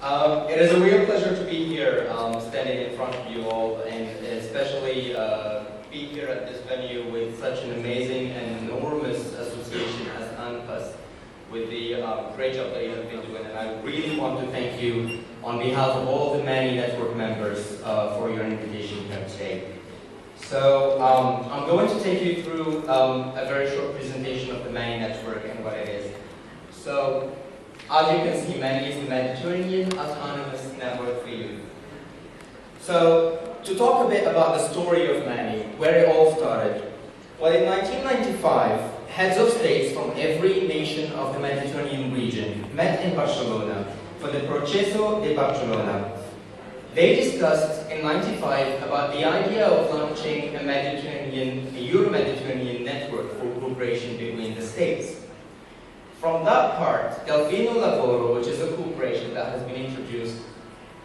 It is a real pleasure to be here, standing in front of you all, and especially be here at this venue with such an amazing and enormous association as ANPAS, with the great job that you have been doing. And I really want to thank you on behalf of all the many network members for your invitation here today. So I'm going to take you through a very short presentation of the Mani network and what it is. So, as you can see, Mani is the Mediterranean Autonomous Network for Youth. So, to talk a bit about the story of Mani, where it all started. Well, in 1995, heads of states from every nation of the Mediterranean region met in Barcelona for the Proceso de Barcelona. They discussed in 1995 about the idea of launching a Euro-Mediterranean network for cooperation between the states. From that part, Delfino Lavoro, which is a corporation that has been introduced,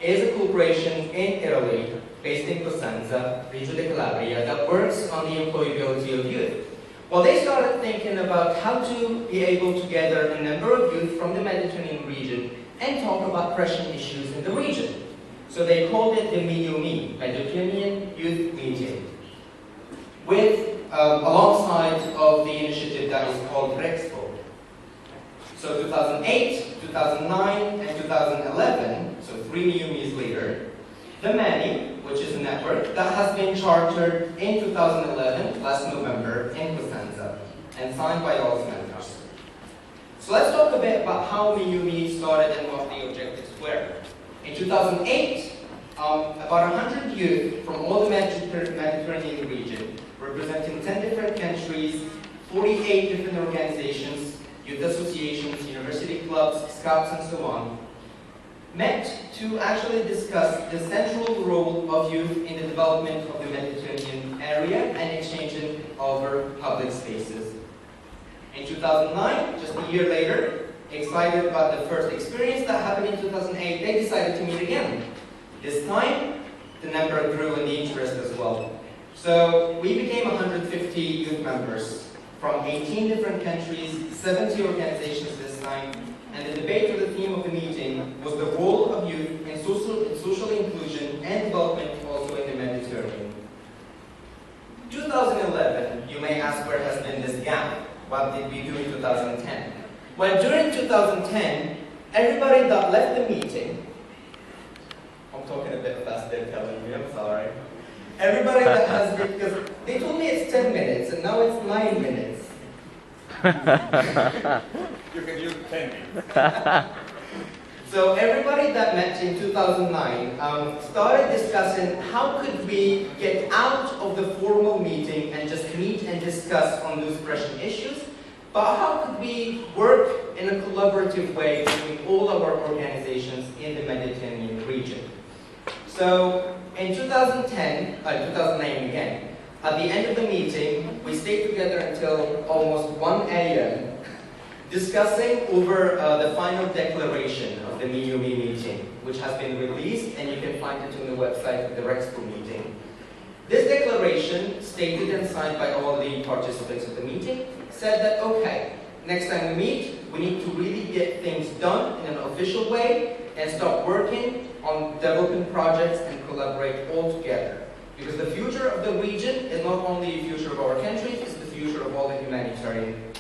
is a corporation in Italy, based in Cosenza, Reggio di Calabria, that works on the employability of youth. Well, they started thinking about how to be able to gather a number of youth from the Mediterranean region and talk about pressing issues in the region. So they called it the MIUMI, Mediterranean Youth Meeting, with alongside of the initiative that is called Rexpo. So 2008, 2009, and 2011, so 3 MIUMIs later, the Mani, which is a network that has been chartered in 2011, last November, in Cosenza, and signed by all its members. So let's talk a bit about how MIUMI started and what the objectives were. In 2008, about 100 youth from all the Mediterranean region, representing 10 different countries, 48 different organizations, youth associations, university clubs, scouts, and so on, met to actually discuss the central role of youth in the development of the Mediterranean area and exchanging over public spaces. In 2009, just a year later, excited about the first experience that happened in 2008, they decided to meet again. This time, the number grew and the interest as well. So we became 150 youth members from 18 different countries, 70 organizations this time, and the debate or the theme of the meeting was the role of youth in social inclusion and development also in the Mediterranean. 2011, you may ask, where has been this gap? What did we do in 2010? Well, during 2010, everybody that left the meeting, I'm talking a bit fast, they're telling me, I'm sorry. Everybody that has been, because they told me it's 10 minutes, and now it's 9 minutes. You can use 10 minutes. So everybody that met in 2009 started discussing how could we get out of the formal meeting and just meet and discuss on those pressing issues, but how could we work in a collaborative way between all of our organizations in the Mediterranean region. So in 2009 again, at the end of the meeting, we stayed together until almost 1 a.m. discussing over the final declaration of the MIUMI meeting, which has been released, and you can find it on the website of the Rexpo meeting. This declaration, stated and signed by all the participants of the meeting, said that, okay, next time we meet, we need to really get things done in an official way and start working on developing projects and collaborate all together. Because the future of the region is not only the future of our countries, it's the future of all the humanitarian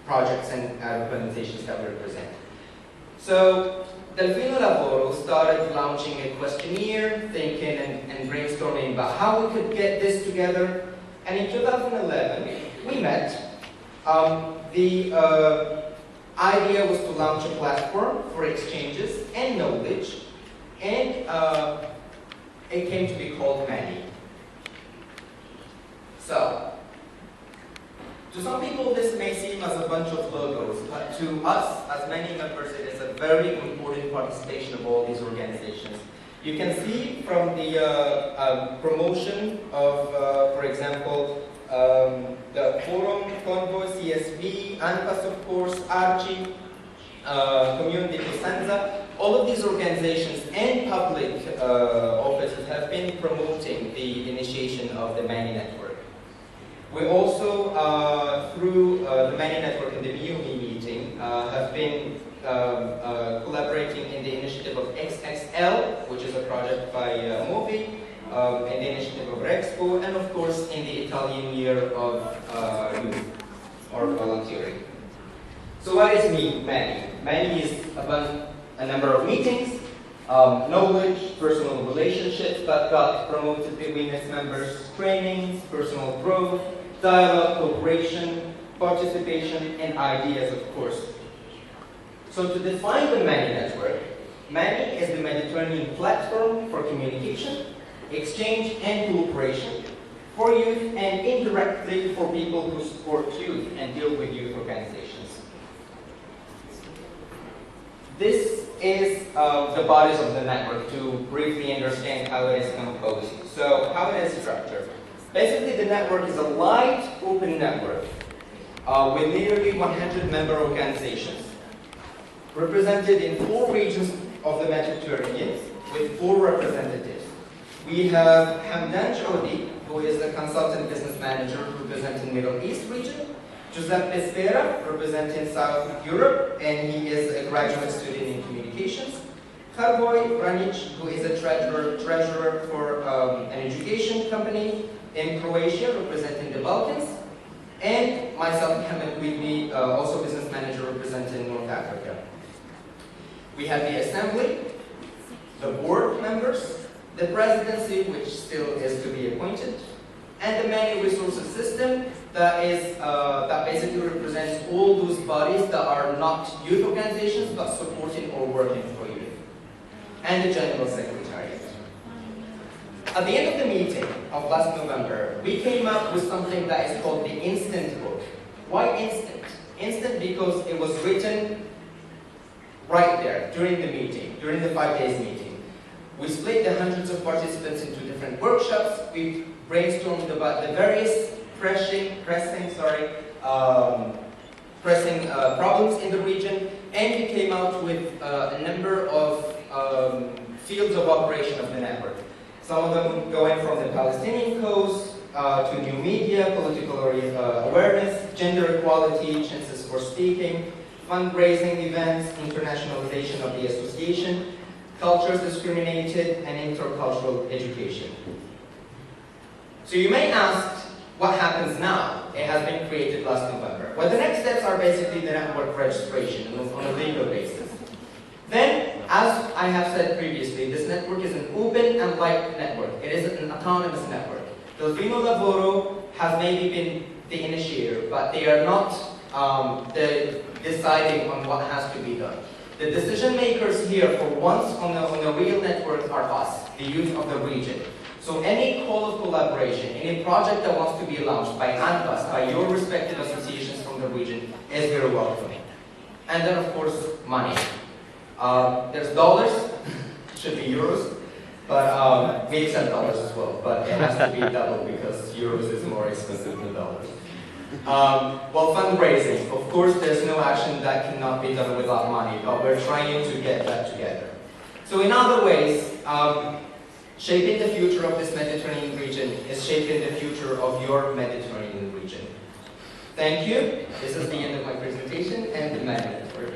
projects and organizations that we represent. So, Delfino Lavoro started launching a questionnaire, thinking and brainstorming about how we could get this together. And in 2011, we met. The idea was to launch a platform for exchanges and knowledge, and it came to be called Mani. So, to some people this may seem as a bunch of logos, but to us, as Mani members, it is a very important participation of all these organizations. You can see from the promotion of, for example, the Forum, Convoy, CSB, ANPAS of course, ARCI, Community Cosenza, all of these organizations and public offices have been promoting the initiation of the Mani network. We also, through the Mani network and the MIUMI meeting, have been collaborating in the initiative of XXL, which is a project by Movi, in the initiative of Rexpo, and of course in the Italian Year of Youth, or volunteering. So what is MANI? MANI is about a number of meetings, knowledge, personal relationships that got promoted between its members, trainings, personal growth, dialogue, cooperation, participation, and ideas, of course. So to define the MANI network, MANI is the Mediterranean platform for communication, exchange, and cooperation for youth and indirectly for people who support youth and deal with youth organizations. This is the bodies of the network to briefly understand how it is composed. So how it is structured. Basically, the network is a light, open network with nearly 100 member organizations represented in 4 regions of the Mediterranean with 4 representatives. We have Hamdan Jodi, who is a consultant business manager representing Middle East region. Giuseppe Spera, representing South Europe, and he is a graduate student in communications. Kharboy Ranic, who is a treasurer for an education company in Croatia, representing the Balkans. And myself, Mohammed Widmi, also business manager representing North Africa. We have the assembly, the board members, the presidency, which still is to be appointed, and the MANI resources system that basically represents all those bodies that are not youth organizations but supporting or working for youth, and the general secretariat. At the end of the meeting of last November, we came up with something that is called the Instant Book. Why instant? Instant because it was written right there during the meeting, during the 5 days meeting. We split the hundreds of participants into different workshops. We brainstormed about the various pressing problems in the region, and we came out with a number of fields of operation of the network. Some of them going from the Palestinian cause to new media, political awareness, gender equality, chances for speaking, fundraising events, internationalization of the association, cultures discriminated, and intercultural education. So you may ask, what happens now? It has been created last November. Well, the next steps are basically the network registration on a legal basis. Then, as I have said previously, this network is an open and light network. It is an autonomous network. Delfino Lavoro has maybe been the initiator, but they are not deciding on what has to be done. The decision makers here for once on the real network are us, the youth of the region. So any call of collaboration, any project that wants to be launched by ANPAS, by your respective associations from the region, is very welcome. And then of course, money. There's dollars, should be euros, but we accept dollars as well, but it has to be double because euros is more expensive than dollars. Well, fundraising. Of course, there's no action that cannot be done without money, but we're trying to get that together. So in other ways, shaping the future of this Mediterranean region is shaping the future of your Mediterranean region. Thank you. This is the end of my presentation and the MANI network.